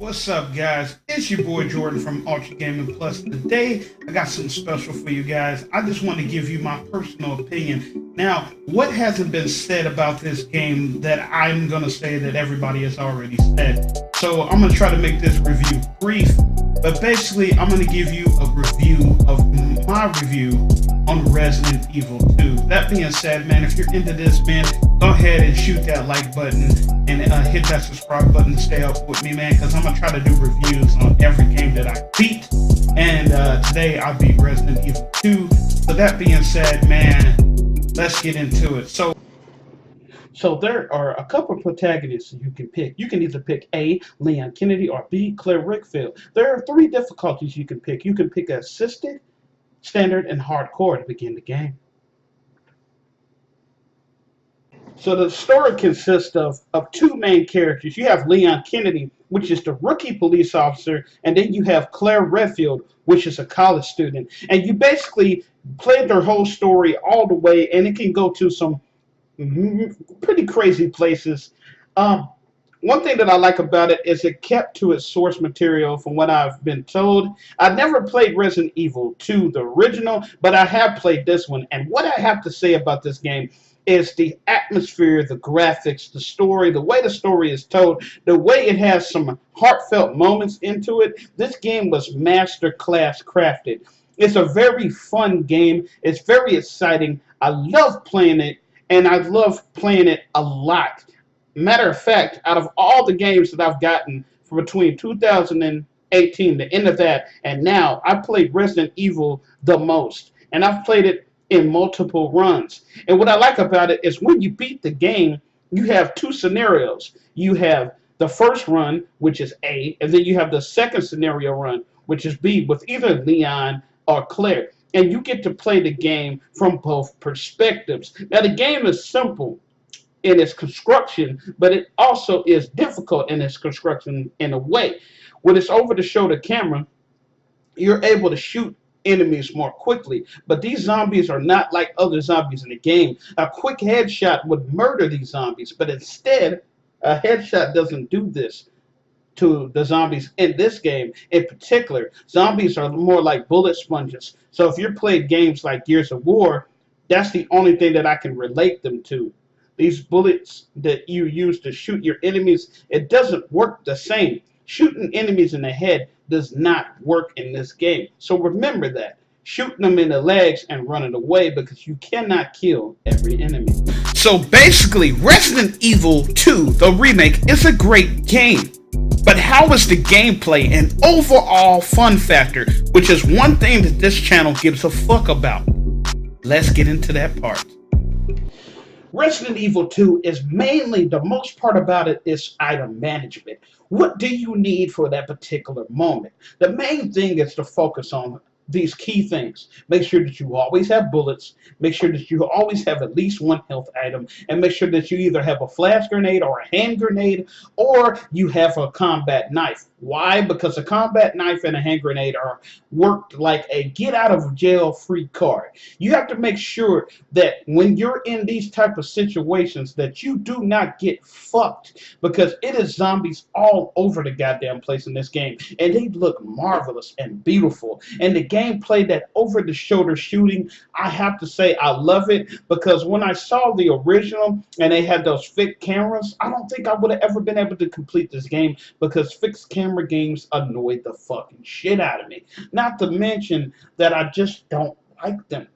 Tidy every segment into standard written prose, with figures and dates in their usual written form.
What's up, guys? It's your boy Jordan from Ultra Gaming Plus. Today, I got something special for you guys. I just want to give you my personal opinion. Now, what hasn't been said about this game that I'm going to say that everybody has already said? So, I'm going to try to make this review brief, but basically, I'm going to give you a review of my review on Resident Evil 2. That being said, man, if you're into this, man, go ahead and shoot that like button and hit that subscribe button to stay up with me, man, because I'm going to try to do reviews on every game that I beat. And today I beat Resident Evil 2. So that being said, man, let's get into it. So there are a couple of protagonists you can pick. You can either pick A, Leon Kennedy, or B, Claire Redfield. There are three difficulties you can pick. You can pick assisted, standard, and hardcore to begin the game. So the story consists of two main characters. You have Leon Kennedy, which is the rookie police officer, and then you have Claire Redfield, which is a college student. And you basically play their whole story all the way, and it can go to some pretty crazy places. One thing that I like about it is it kept to its source material from what I've been told. I've never played Resident Evil 2, the original, but I have played this one. And what I have to say about this game is the atmosphere, the graphics, the story, the way the story is told, the way it has some heartfelt moments into it. This game was master class crafted. It's a very fun game. It's very exciting. I love playing it, and I love playing it a lot. Matter of fact, out of all the games that I've gotten from between 2018, the end of that, and now, I played Resident Evil the most. And I've played it in multiple runs. And what I like about it is when you beat the game, you have two scenarios. You have the first run, which is A, and then you have the second scenario run, which is B, with either Leon or Claire. And you get to play the game from both perspectives. Now, the game is simple in its construction, but it also is difficult in its construction in a way. When it's over the shoulder camera, you're able to shoot enemies more quickly, but these zombies are not like other zombies in the game. A quick headshot would murder these zombies, but instead, a headshot doesn't do this to the zombies in this game. In particular, zombies are more like bullet sponges. So if you're playing games like Gears of War, that's the only thing that I can relate them to. These bullets that you use to shoot your enemies, it doesn't work the same. Shooting enemies in the head does not work in this game. So remember that. Shooting them in the legs and running away, because you cannot kill every enemy. So basically, Resident Evil 2, the remake, is a great game. But how is the gameplay and overall fun factor, which is one thing that this channel gives a fuck about? Let's get into that part. Resident Evil 2 is mainly, the most part about it is item management. What do you need for that particular moment? The main thing is to focus on these key things. Make sure that you always have bullets. Make sure that you always have at least one health item. And make sure that you either have a flash grenade or a hand grenade, or you have a combat knife. Why? Because a combat knife and a hand grenade are worked like a get out of jail free card. You have to make sure that when you're in these type of situations that you do not get fucked, because it is zombies all over the goddamn place in this game, and they look marvelous and beautiful. And the gameplay, that over the shoulder shooting, I have to say I love it, because when I saw the original and they had those fixed cameras, I don't think I would have ever been able to complete this game, because fixed camera games annoyed the fucking shit out of me. Not to mention that I just don't like them.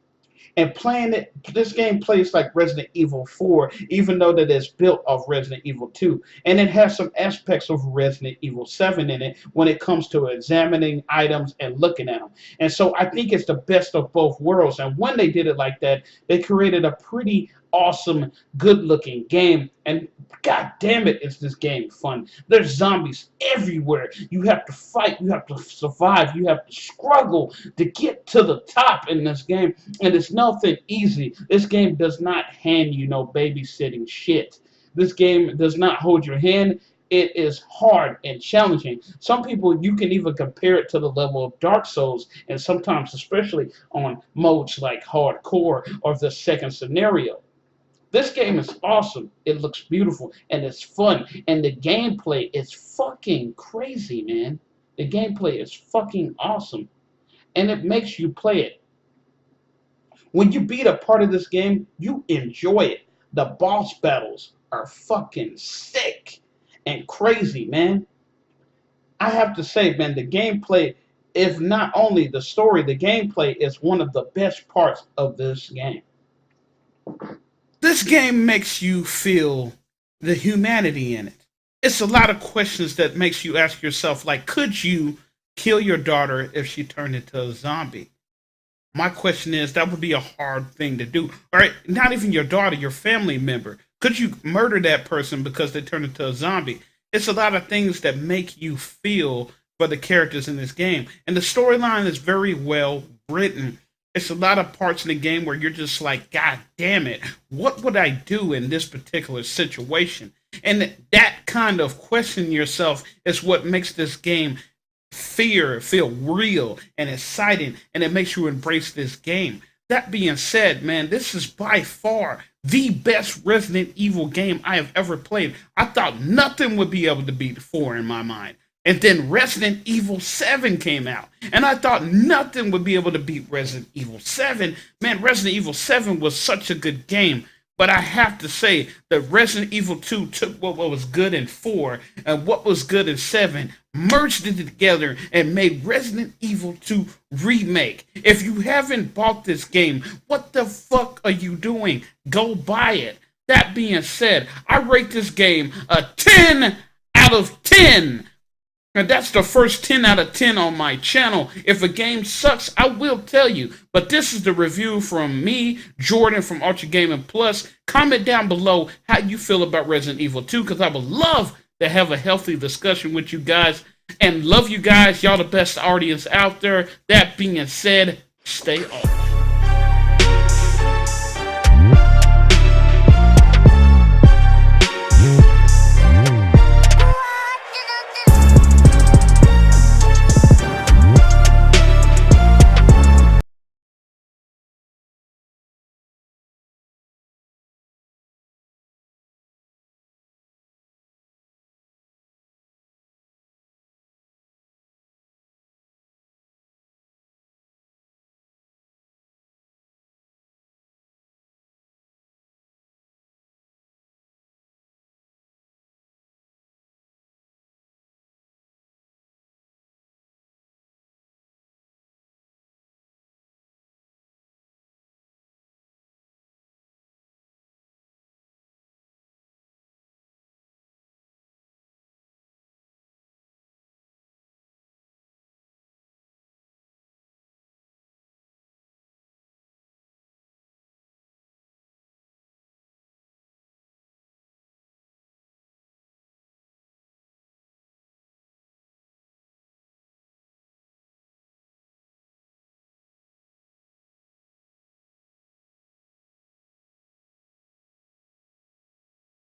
And playing it, this game plays like Resident Evil 4, even though that it's built off Resident Evil 2. And it has some aspects of Resident Evil 7 in it when it comes to examining items and looking at them. And so I think it's the best of both worlds. And when they did it like that, they created a pretty awesome, good-looking game. And god damn it, is this game fun. There's zombies everywhere. You have to fight, you have to survive, you have to struggle to get to the top in this game. And it's nothing easy. This game does not hand you no babysitting shit. This game does not hold your hand. It is hard and challenging. Some people, you can even compare it to the level of Dark Souls, and sometimes especially on modes like hardcore or the second scenario. This game is awesome. It looks beautiful and it's fun. And the gameplay is fucking crazy, man. The gameplay is fucking awesome. And it makes you play it. When you beat a part of this game, you enjoy it. The boss battles are fucking sick and crazy, man. I have to say, man, the gameplay, if not only the story, the gameplay is one of the best parts of this game. This game makes you feel the humanity in it. It's a lot of questions that makes you ask yourself, like, could you kill your daughter if she turned into a zombie? My question is, that would be a hard thing to do. All right, not even your daughter, your family member. Could you murder that person because they turned into a zombie? It's a lot of things that make you feel for the characters in this game. And the storyline is very well written. It's a lot of parts in the game where you're just like, God damn it, what would I do in this particular situation? And that kind of question yourself is what makes this game feel real and exciting, and it makes you embrace this game. That being said, man, this is by far the best Resident Evil game I have ever played. I thought nothing would be able to beat 4 in my mind. And then Resident Evil 7 came out. And I thought nothing would be able to beat Resident Evil 7. Man, Resident Evil 7 was such a good game. But I have to say that Resident Evil 2 took what was good in 4 and what was good in 7, merged it together, and made Resident Evil 2 Remake. If you haven't bought this game, what the fuck are you doing? Go buy it. That being said, I rate this game a 10 out of 10. And that's the first 10 out of 10 on my channel. If a game sucks, I will tell you. But this is the review from me, Jordan from Ultra Gaming Plus. Comment down below how you feel about Resident Evil 2, because I would love to have a healthy discussion with you guys. And love you guys. Y'all the best audience out there. That being said, stay off.